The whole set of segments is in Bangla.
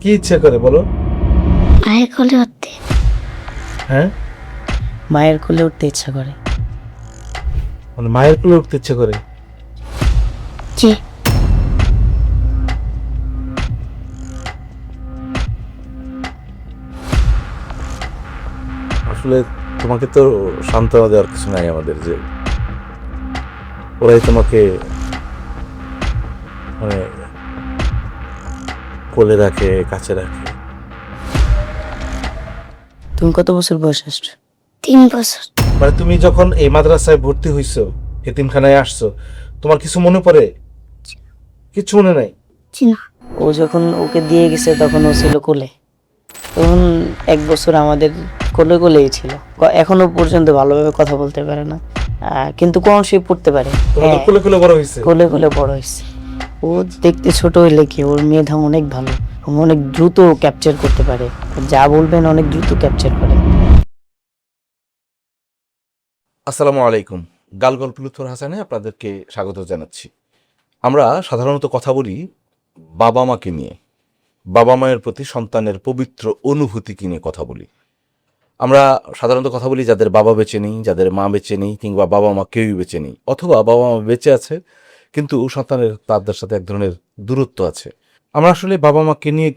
কি ইচ্ছে করে বলো? মায়ের কোলে উঠতে। হ্যাঁ, মায়ের কোলে উঠতে ইচ্ছা করে। মানে মায়ের কোলে উঠতে ইচ্ছে করে। জি। আসলে তোমাকে তো সান্ত্বনা দেওয়ার কিছু নাই আমাদের, যে ওরাই তোমাকে মানে কোলে রাখে, কাছে রাখে। তুমি কত বছর বয়স আসছো? 3 বছর। মানে তুমি যখন এই মাদ্রাসায় ভর্তি হইছো, এতিমখানায় আসছো, তোমার কিছু মনে পড়ে? কিছু মনে নাই? জি না। ও যখন ওকে দিয়ে গেছে তখন ও ছিল কোলে। তখন 1 বছর আমাদের কোলে কোলেই ছিল। এখনো পর্যন্ত ভালোভাবে কথা বলতে পারে না, কিন্তু কোরআন শরীফ পড়তে পারে। তোমার তো হ্যাঁ, কোলে কোলে বড় হয়েছে। কোলে কোলে বড় হয়েছে। ও দেখতে ছোট হইলে কি, ওর মেধা অনেক ভালো, ও অনেক দ্রুত ক্যাপচার করতে পারে, যা বলবেন অনেক দ্রুত ক্যাপচার করে। আসসালামু আলাইকুম। গালগল্প লুৎফর হাসানে আপনাদেরকে স্বাগত জানাচ্ছি। আমরা সাধারণত কথা বলি বাবা মাকে নিয়ে, বাবা মায়ের প্রতি সন্তানের পবিত্র অনুভূতিকে নিয়ে কথা বলি। আমরা সাধারণত কথা বলি যাদের বাবা বেঁচে নেই, যাদের মা বেঁচে নেই, কিংবা বাবা মা কেউই বেঁচে নেই, অথবা বাবা মা বেঁচে আছে কিন্তু সন্তানের তাদের সাথে এক ধরনের দূরত্ব আছে। আমরা আসলে বাবা মাকে নিয়ে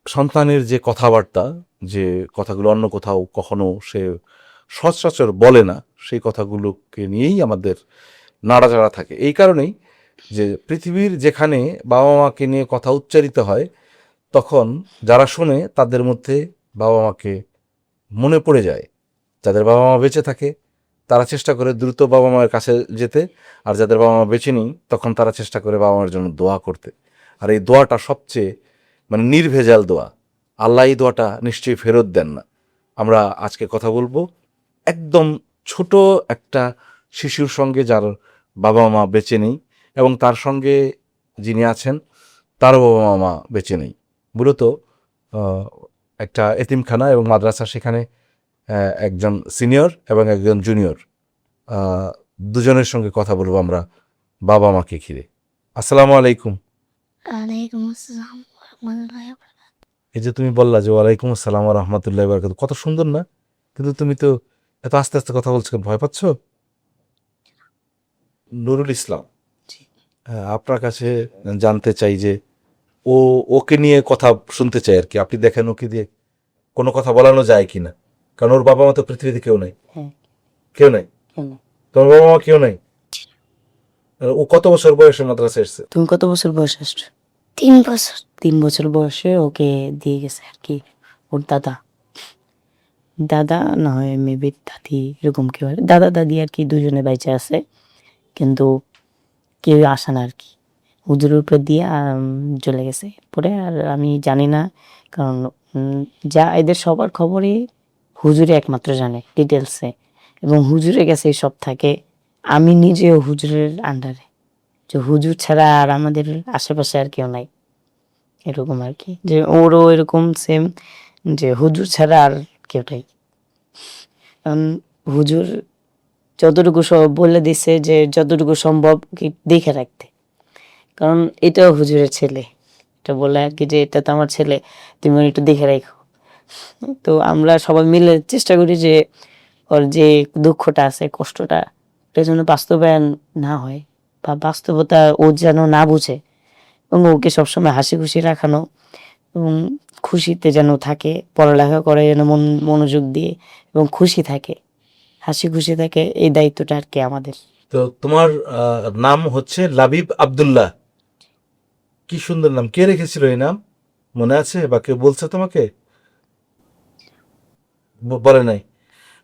সন্তানের যে কথাবার্তা, যে কথাগুলো অন্য কোথাও কখনো সে সচরাচর বলে না, সেই কথাগুলোকে নিয়েই আমাদের নাড়াচাড়া থাকে। এই কারণেই যে পৃথিবীর যেখানে বাবা মাকে নিয়ে কথা উচ্চারিত হয়, তখন যারা শোনে তাদের মধ্যে বাবা মাকে মনে পড়ে যায়। যাদের বাবা মা বেঁচে থাকে তারা চেষ্টা করে দ্রুত বাবা মায়ের কাছে যেতে, আর যাদের বাবা মা বেঁচে নেই তখন তারা চেষ্টা করে বাবা মার জন্য দোয়া করতে। আর এই দোয়াটা সবচেয়ে নির্ভেজাল দোয়া। আল্লাহ এই দোয়াটা নিশ্চয়ই ফেরত দেন না। আমরা আজকে কথা বলবো একদম ছোট একটা শিশুর সঙ্গে যার বাবা মা বেঁচে নেই, এবং তার সঙ্গে যিনি আছেন তারও বাবা মা বেঁচে নেই। মূলত একটা এতিমখানা এবং মাদ্রাসা, সেখানে একজন সিনিয়র এবং একজন জুনিয়র, দুজনের সঙ্গে কথা বলবো আমরা বাবা মাকে ঘিরে। আসসালামু আলাইকুম। ওয়ালাইকুম আসসালাম ওয়া রাহমাতুল্লাহি ওয়া বারাকাতুহু। এই যে তুমি বললা যে ওয়ালাইকুম আসসালাম ওয়া রাহমাতুল্লাহি ওয়া বারাকাতুহু, কত সুন্দর না? কিন্তু তুমি তো এত আস্তে আস্তে কথা বলছো, ভয় পাচ্ছ? নুরুল ইসলাম, জি। আপনার কাছে জানতে চাই যে ও ওকে নিয়ে কথা শুনতে চাই আর কি। আপনি দেখেন ওকে দিয়ে কোনো কথা বলানো যায় কিনা, কারণ ওর বাবা মা তো পৃথিবীতে কেউ নাই। হ্যাঁ। কেউ নাই? কেন? তোমার বাবা মা কেউ নাই? ও কত বছর বয়সে মাদ্রাসা এসছে? তুমি কত বছর বয়স আসছো? 3 বছর। 3 বছর বয়সে ওকে দিয়ে গেছে আর কি ওর দাদা। দাদা না হয় মেবি দাদি, এরকম কেউ দাদা দাদি আর কি, দুজনে বাইচে আছে, কিন্তু কেউ আসে না আর কি। হুজুরের উপরে দিয়ে চলে গেছে পরে। আর আমি জানি না, কারণ যা এদের সবার খবরই হুজুরে একমাত্র জানে ডিটেলসে, এবং হুজুরে গেছে সব থাকে। আমি নিজেও হুজুরের আন্ডারে, যে হুজুর ছাড়া আর আমাদের আশেপাশে আর কেউ নাই, এরকম আর কি। যে ওরও এরকম সেম, যে হুজুর ছাড়া আর কেউ নাই। কারণ হুজুর যতটুকু বলে দিছে যে যতটুকু সম্ভব কি দেখে রাখতে, কারণ এটাও হুজুরের ছেলে, এটা বলে আর কি যে এটা তো আমার ছেলে, তুমি ওর একটু দেখে রাখো। তো আমরা সবাই মিলে চেষ্টা করি যে ওর যে দুঃখটা আছে, কষ্টটা, এটা যেন বাস্তবায়ন না হয়, বা বাস্তবতা ও যেন না বুঝে, এবং ওকে সবসময় হাসি খুশি রাখানো, এবং খুশিতে যেন থাকে, পড়ালেখা করে যেন মনোযোগ দিয়ে এবং খুশি থাকে, হাসি খুশি থাকে, এই দায়িত্বটা আর কি আমাদের। তো তোমার নাম হচ্ছে লাবিব আব্দুল্লাহ। কি সুন্দর নাম! কে রেখেছিল এই নাম? মনে আছে বা কেউ বলছে তোমাকে? বলে নাই?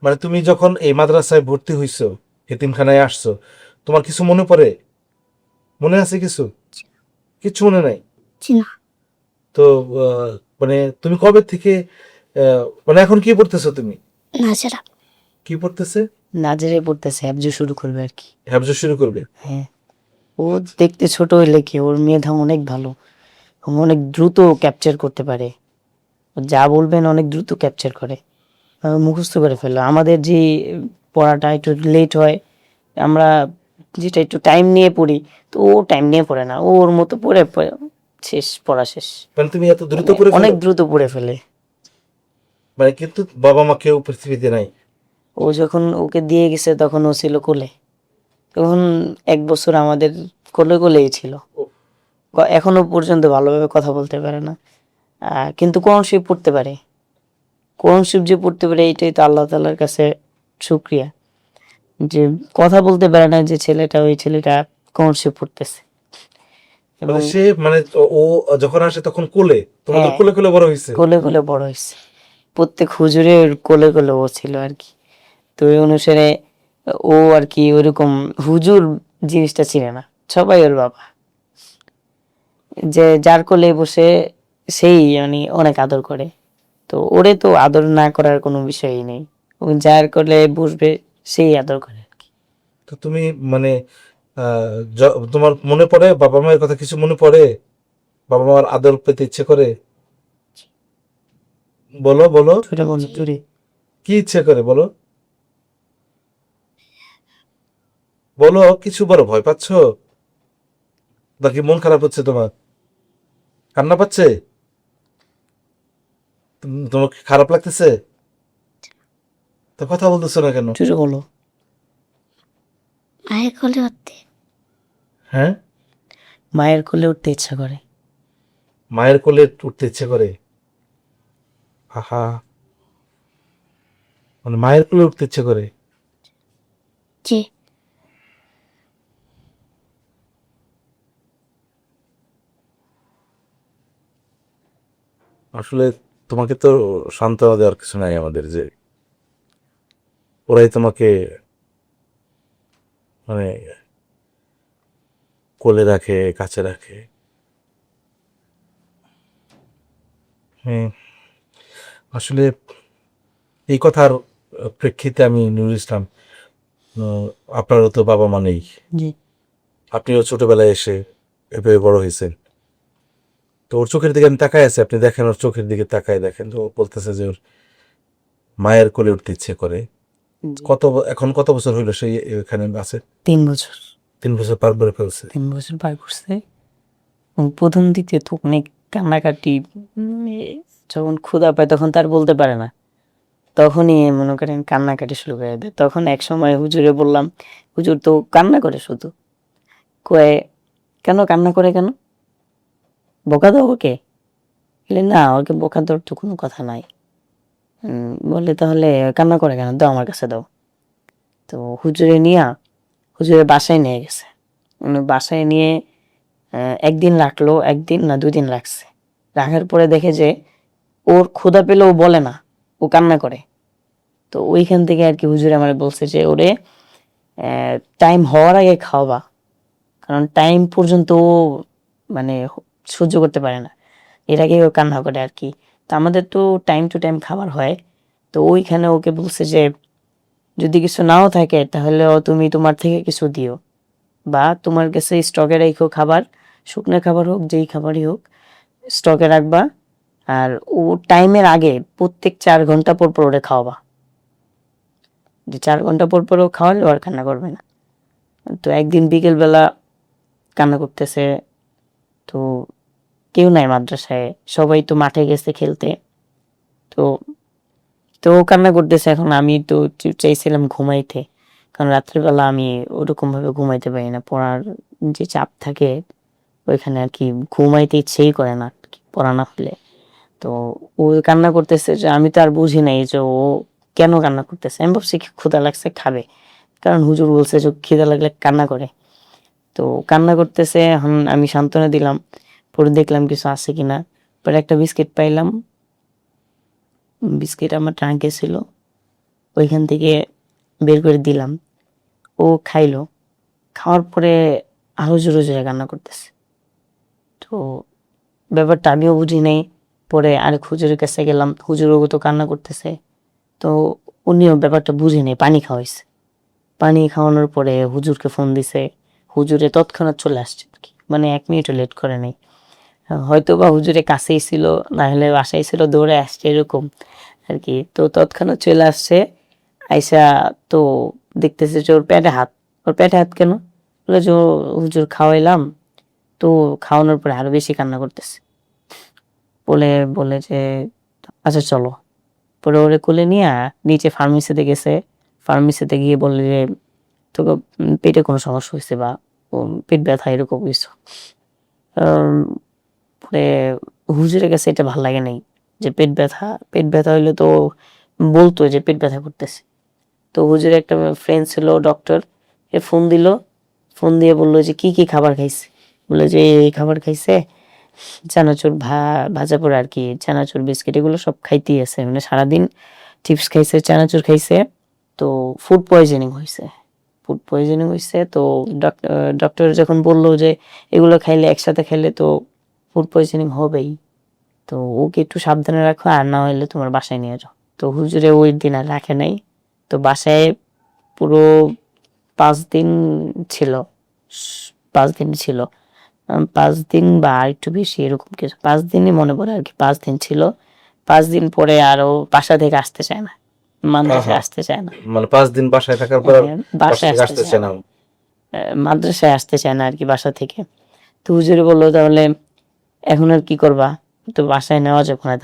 মানে তুমি যখন এই মাদ্রাসায় ভর্তি হইছো, এতিমখানায় আসছো, তোমার কিছু মনে পড়ে? মনে আছে কিছু? কিচ্ছু মনে নাই? জি না। তো আহ, তুমি কবে থেকে এখন কি পড়তেছো তুমি? নাজরা। কি পড়তেছে? নাজেরে পড়তেছে, হ্যাবজু শুরু করবে আর কি। হ্যাফজ শুরু করবে? হ্যাঁ, ও দেখতে ছোট হইলে কি, ওর মেধা অনেক ভালো, ও অনেক দ্রুত ক্যাপচার করতে পারে, ও যা বলবেন অনেক দ্রুত ক্যাপচার করে, মুখস্থ করে ফেলো। আমাদের যে পড়াটা একটু লেট হয়, আমরা যেটা একটু টাইম নিয়ে পড়ি, তো ও টাইম নিয়ে পড়ে না, ও ওর মতো পড়ে শেষ, পড়া শেষ। মানে তুমি এত দ্রুত পড়ে অনেক ফেলো? দ্রুত পড়ে ফেলে। মানে কিন্তু বাবা মা কেউ পৃথিবীতে নাই? ও যখন ওকে দিয়ে গেছে তখন ও ছিল কোলে, তখন 1 বছর আমাদের কোলে কোলেই ছিল। এখনো পর্যন্ত ভালোভাবে কথা বলতে পারে না, কিন্তু কোরআন শরীফ পড়তে পারে। কোরআন শরীফ যে পড়তে পারে এটাই তো আল্লাহ তাআলার কাছে শুকরিয়া, যে কথা বলতে পারে না যে ছেলেটা, ওই ছেলেটা কোরআন শরীফ পড়তেছে। এবং মানে সে মানে ও যখন আসে তখন কোলে, তোমাদের হ্যাঁ, কোলে কোলে বড় হয়েছে? কোলে কোলে বড় হয়েছে, প্রত্যেক হুজুরের কোলে কোলে ও ছিল আর কি। তো এই অনুসারে ও আর কি ওইরকম হুজুর জিনিসটা ছিল না, সবাই ওর বাবা, যে যার কোলে বসে সেই মানে অনেক আদর করে। তো ওরে তো আদর না করার কোনো বিষয়ই নেই, ও যার কোলে বসবে সেই আদর করে আর কি। তো তুমি মানে তোমার মনে পড়ে বাবা মায়ের কথা? কিছু মনে পড়ে? বাবা মার আদর পেতে ইচ্ছে করে? বলো বলো, চুরে বন্ধু চুরি। কি ইচ্ছে করে বলো, বলো কিছু বলো। ভয় পাচ্ছ নাকি মন খারাপ হচ্ছে তোমার? কান্না পাচ্ছে? তোমার কি খারাপ লাগতেছে? তো কথা বলতেছো না কেন? চুরে বলো। মায়ের কোলে উঠতে। হ্যাঁ, মায়ের কোলে উঠতে ইচ্ছা করে। মায়ের কোলে উঠতে ইচ্ছে করে? আহা, মানে মায়ের কোলে উঠতে ইচ্ছে করে? জি। আসলে তোমাকে তো সান্ত্বনা দেওয়ার কিছু নাই আমাদের, যে ওরাই তোমাকে মানে কোলে রাখে, কাছে রাখে। হ্যাঁ, আসলে এই কথার প্রেক্ষিতে আমি নুরুল ইসলাম, আপনারও তো বাবা মা নেই, জি। আপনিও ছোটবেলায় এসে এভাবে বড় হয়েছেন। তো ওর চোখের দিকে আমি তাকাই আছি, আপনি দেখেন ওর চোখের দিকে তাকায় দেখেন, তো ও বলতেছে যে ওর মায়ের কোলে উঠতে ইচ্ছে করে। জি। এখন কত বছর হইলো সেই এখানে আছে? 3 বছর। 3 বছর পার করে ফেলছে। 3 বছর পার করছে। এবং প্রথম দিকে তো অনেক কান্নাকাটি, যখন ক্ষুধা পায় তখন তার বলতে পারে না, তখনই মনে করেন কান্নাকাটি শুরু করে দেয়। তখন এক সময় হুজুরে বললাম, হুজুর তো কান্না করে শুধু, কয়ে কেন কান্না করে কেন, বকা দাও ওকে? বলে না, ওকে বকা দেওয়ার তো কোনো কথা নাই। বললে তাহলে কান্না করে কেন, দাও আমার কাছে দাও। তো হুজুরের বাসায় নিয়ে গেছে। বাসায় নিয়ে একদিন রাখলো, একদিন না 2 দিন রাখছে। রাখার পরে দেখে যে ওর ক্ষুধা পেলে ও বলে না, ও কান্না করে। তো ওইখান থেকে আর কি হুজুর আমার বলছে যে ওরে টাইম হওয়ার আগে খাওয়াবা, কারণ টাইম পর্যন্ত ও মানে সহ্য করতে পারে না, এর আগে ও কান্না করে আর কি। তো আমাদের তো টাইম টু টাইম খাবার হয়। তো ওইখানে ওকে বলছে যে যদি কিছু নাও থাকে তাহলেও তুমি তোমার থেকে কিছু দিও, বা তোমার কাছে স্টকে রাখো খাবার, শুকনো খাবার হোক যেই খাবারই হোক স্টকে রাখবা। আর ও টাইমের আগে প্রত্যেক 4 ঘন্টা পর পর ওরে খাওয়াবা, যে 4 ঘন্টা পর পর ও খাওয়ালে ও আর কান্না করবে না। তো একদিন বিকেল বেলা কান্না করতেছে, তো কেউ নাই মাদ্রাসায়, সবাই তো মাঠে গেছে খেলতে। তো তো ও কান্না করতেছে, এখন আমি তো চাইছিলাম ঘুমাইতে, কারণ রাত্রিবেলা আমি ওরকম ভাবে ঘুমাইতে পারি না, পড়ার যে চাপ থাকে ওইখানে আর কি ঘুমাইতে ইচ্ছেই করে না আর কি, পড়া না হলে। তো ও কান্না করতেছে, যে আমি তো আর বুঝি নাই যে ও কেন কান্না করতেছে। আমি ভাবছি কি ক্ষুধা লাগছে খাবে, কারণ হুজুর বলছে যে খিদা লাগলে কান্না করে। তো কান্না করতেছে, এখন আমি সান্ত্বনা দিলাম, পরে দেখলাম কিছু আছে কিনা, পরে একটা বিস্কিট পাইলাম, বিস্কিট আমার ট্রাঙ্কে ছিল, ওইখান থেকে বের করে দিলাম, ও খাইলো। খাওয়ার পরে আরো জোরে জোরে কান্না করতেছে। তো ব্যাপারটা আমিও বুঝি নাই, পরে আরেক হুজুরের কাছে গেলাম, হুজুরও তো কান্না করতেছে। তো উনিও ব্যাপারটা বুঝি নাই, পানি খাওয়াইছে। পানি খাওয়ানোর পরে হুজুরকে ফোন দিছে, হুজুরে তৎক্ষণাৎ চলে আসছে আর কি, মানে 1 মিনিটও লেট করে নাই। হয়তো বা হুজুরে কাছেই ছিল, না হলে বাসায় ছিল, দৌড়ে আসছে এরকম আর কি। তো তৎক্ষণাৎ চলে আসছে, আইসা তো দেখতেছে যে ওর পেটে হাত। ওর পেটে হাত কেন? বলে যে হুজুর খাওয়াইলাম, তো তো খাওয়ানোর পরে আরো বেশি কান্না করতেছে। বলে যে আচ্ছা চলো। পরে ওরে কোলে নিয়ে নিচে ফার্মেসিতে গেছে। ফার্মেসিতে গিয়ে বললে যে তোকে পেটে কোনো সমস্যা হয়েছে বা পেট ব্যথা এরকম কিছু। পরে হুজুরের কাছে এটা ভালো লাগে নাই যে পেট ব্যথা হইলে তো বলতো যে পেট ব্যথা করতেছে। তো হুজুরের একটা ফ্রেন্ড ছিল ডক্টর, ফোন দিয়ে বললো যে কি কি খাবার খাইছে। বললো যে এই খাবার খাইছে, চানাচুর ভাজা পোড়া আর কি, চানাচুর বিস্কিট এগুলো সব খাইতেই আছে, মানে সারাদিন চিপস খাইছে, চানাচুর খাইছে। তো ফুড পয়জনিং হয়েছে। তো ডক্টর যখন বললো যে এগুলো খাইলে একসাথে খাইলে তো ফুড পয়জনিং হবেই, তো ওকে একটু সাবধানে রাখো, আর না হলে তোমার বাসায় নিয়ে যাও। তো হুজুরে ওই দিন আর রাখে নাই। তো বাসায় পুরো 5 দিন ছিল। 5 দিন ছিল, 5 দিন বা আর একটু বেশি এরকম কিছু, 5 দিনই মনে পড়ে আর কি। 5 দিন ছিল। 5 দিন পরে আরো বাসা থেকে আসতে চায় না, মাদ্রাসায় আহা, আসতে চায় না। মানে 5 দিন বাসায় থাকার পর আর বাসা বাসায় থেকে আসতে আসতেছে চায় না। না, মাদ্রাসায় আসতে চায় না আর কি বাসা থেকে। তো হুজুরে বললো তাহলে এখন আর কি করবা, তো বাসায় নেওয়া যাবে না,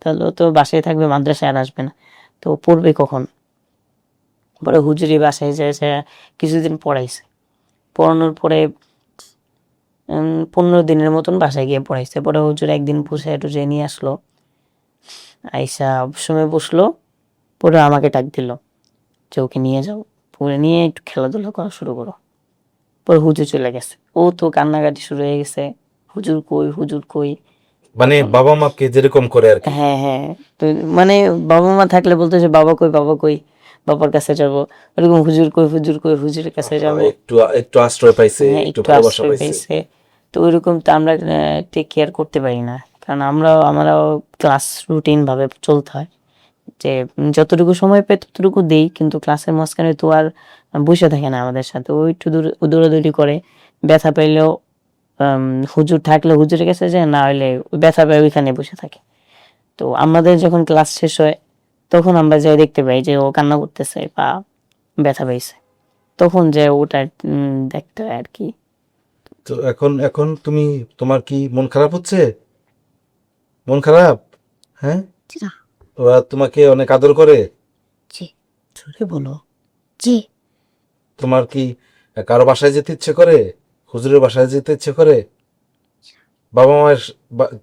তাহলে ও তো বাসায় থাকবে, মাদ্রাসায় আর আসবে না, তো পড়বে কখন। পরে হুজুরি বাসায় যায়, কিছুদিন পড়াইছে। পড়ানোর পরে 15 দিনের মতন বাসায় গিয়ে পড়াইছে। পরে হুজুর একদিন পুষে টুষে নিয়ে আসলো, আইসা সময় বসলো। পরে আমাকে ডাক দিল যে ওকে নিয়ে যাও, পরে নিয়ে একটু খেলাধুলা করা শুরু করো। পরে হুজুর চলে গেছে, ও তো কান্নাকাটি শুরু হয়ে গেছে, হুজুর কই। মানে বাবা মাকে যেরকম করে আর কি। হ্যাঁ। তো মানে বাবা মা থাকলে বলতো যে বাবা কই, বাবার কাছে যাব। ওরকম হুজুর কই, হুজুরের কাছে যাব। একটু একটু আশ্রয় পাইছে, হ্যাঁ, একটু একটু ভালোবাসা আশ্রয় পাইছে। পেয়েছে। তো ওইরকম তো আমরা টেক কেয়ার করতে পারি না, কারণ আমরাও ক্লাস রুটিন ভাবে চলতে হয়, যে যতটুকু সময় পাই ততটুকু দেই, কিন্তু ক্লাসের মাঝখানে তো আর বসে থাকে না আমাদের সাথে, ও একটু দৌড়াদৌড়ি করে। ব্যথা পাইলেও হুজুর থাকলে হুজুরের কাছে যায়, না হলে ব্যথা পায় ওইখানে বসে থাকে। তো আমাদের যখন ক্লাস শেষ হয় তখন আমরা যাই দেখতে পাই যে ও কান্না করতেছে বা ব্যথা পাইছে, তখন যে ওটা দেখতে হয় আর কি। তো এখন এখন তোমার কি মন খারাপ হচ্ছে? মন খারাপ? হ্যাঁ, না। ওরা তোমাকে অনেক আদর করে? জি। জোরে বলো। জি। তোমার কি কারো বাসায় যেতে ইচ্ছে করে? হুজুরের বাসায় যেতে ইচ্ছে করে? বাবা মায়ের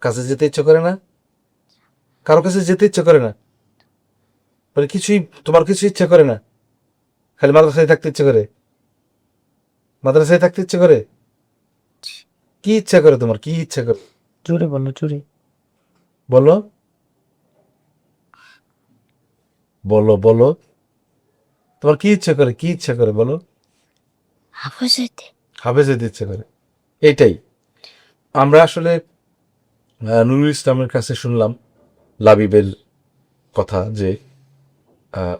কাছে যেতে ইচ্ছে করে না? কারো কাছে যেতে ইচ্ছে করে না? মানে তোমার কিছু ইচ্ছে করে না? খালি মাদ্রাসায় থাকতে ইচ্ছে করে? মাদ্রাসায় থাকতে ইচ্ছে করে? কি ইচ্ছা করে তোমার, কি ইচ্ছা করে? জোরে বলো, জোরে। বলো, বলো তোমার কি ইচ্ছা করে, কি ইচ্ছা করে বলো। হাফেজতে। হাফেজ হতে ইচ্ছে করে, এইটাই। আমরা আসলে নুরুল ইসলামের কাছে শুনলাম লাবিবের কথা, যে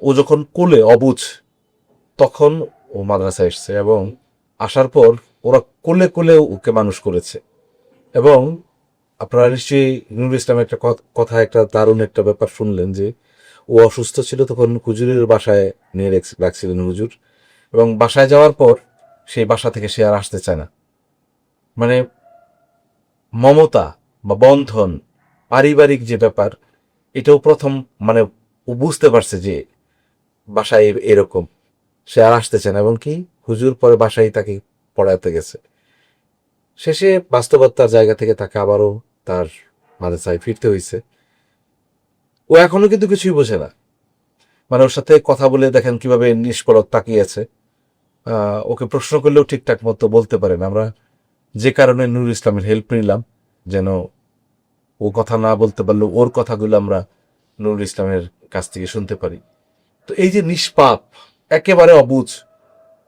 ও যখন কোলে অবুঝ তখন ও মাদ্রাসায় এসছে, এবং আসার পর ওরা কোলে কোলে ওকে মানুষ করেছে। এবং আপনারা নিশ্চয়ই নুরুল ইসলামের একটা কথা, একটা দারুণ একটা ব্যাপার শুনলেন, যে ও অসুস্থ ছিল তখন হুজুরের বাসায় নিয়ে রাখছিলেন হুজুর, এবং বাসায় যাওয়ার পর সেই বাসা থেকে সে আর আসতে চায় না। মানে মমতা বা বন্ধন, পারিবারিক যে ব্যাপার, এটাও প্রথম, মানে ও বুঝতে পারছে যে বাসায় এরকম, সে আর আসতে চায় না, এবং কি হুজুর পরে বাসায় তাকে পড়াতে গেছে। শেষে বাস্তবতার জায়গা থেকে তাকে আবারও তার মাদ্রাসায় ফিরতে হয়েছে। ও এখনো কিন্তু কিছুই বোঝে না, মানে ওর সাথে কথা বলে দেখেন কিভাবে নিষ্পলক তাকিয়েছে। ওকে প্রশ্ন করলেও ঠিকঠাক মতো বলতে পারে না। আমরা যে কারণে নুরুল ইসলামের হেল্প নিলাম, যেন ও কথা না বলতে পারলেও ওর কথাগুলো আমরা নুরুল ইসলামের কাছ থেকে শুনতে পারি। তো এই যে নিষ্পাপ, একেবারে অবুঝ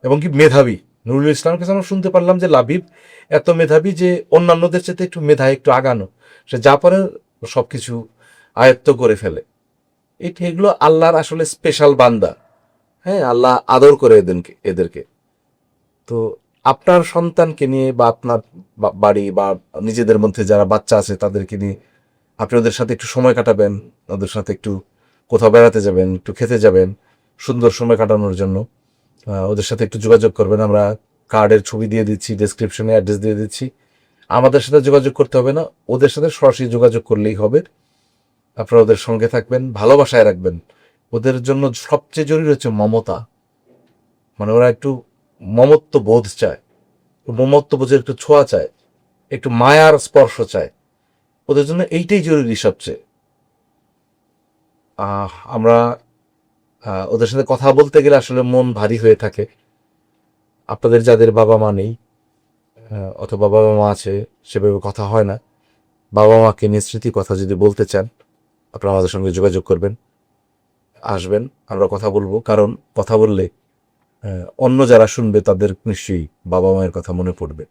এবং কি মেধাবী, নুরুল ইসলামের কাছে আমরা শুনতে পারলাম যে লাবিব এত মেধাবী যে অন্যান্যদের চেয়ে একটু মেধায় একটু আগানো, সে যা পারে সবকিছু আয়ত্ত করে ফেলে। এগুলো আল্লাহর আসলে স্পেশাল বান্দা। হ্যাঁ, আল্লাহ আদর করে এদেরকে। তো আপনার সন্তানকে নিয়ে বা আপনার বাড়ি বা নিজেদের মধ্যে যারা বাচ্চা আছে তাদেরকে নিয়ে আপনি ওদের সাথে একটু সময় কাটাবেন, ওদের সাথে একটু কোথাও বেড়াতে যাবেন, একটু খেতে যাবেন, সুন্দর সময় কাটানোর জন্য ওদের সাথে একটু যোগাযোগ করবেন। আমরা কার্ডের ছবি দিয়ে দিচ্ছি, ডেসক্রিপশনে অ্যাড্রেস দিয়ে দিচ্ছি। আমাদের সাথে যোগাযোগ করতে হবে না, ওদের সাথে সরাসরি যোগাযোগ করলেই হবে। আপনারা ওদের সঙ্গে থাকবেন, ভালোবাসায় রাখবেন। ওদের জন্য সবচেয়ে জরুরি হচ্ছে মমতা, মানে ওরা একটু মমত্ব বোধ চায়, মমত্ব বোধের একটু ছোঁয়া চায়, একটু মায়ার স্পর্শ চায়। ওদের জন্য এইটাই জরুরি সবচেয়ে। আমরা ওদের সাথে কথা বলতে গেলে আসলে মন ভারী হয়ে থাকে। আপনাদের যাদের বাবা মা নেই অথবা বাবা মা আছে, সেভাবে কথা হয় না, বাবা মাকে নিয়ে স্মৃতি কথা যদি বলতে চান, আপনারা আমাদের সঙ্গে যোগাযোগ করবেন, আসবেন, আমরা কথা বলবো। কারণ কথা বললে অন্য যারা শুনবে তাদের নিশ্চয়ই বাবা মায়ের কথা মনে পড়বে।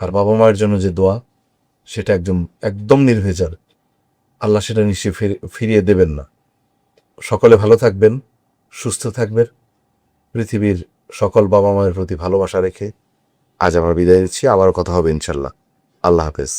আর বাবা মায়ের জন্য যে দোয়া, সেটা একদম একদম নির্ভেজাল, আল্লাহ সেটা নিশ্চয়ই ফিরিয়ে দেবেন না। সকলে ভালো থাকবেন, সুস্থ থাকবেন। পৃথিবীর সকল বাবা মায়ের প্রতি ভালোবাসা রেখে আজ আমরা বিদায় দিচ্ছি। আবারও কথা হবে ইনশাল্লাহ। আল্লাহ হাফেজ।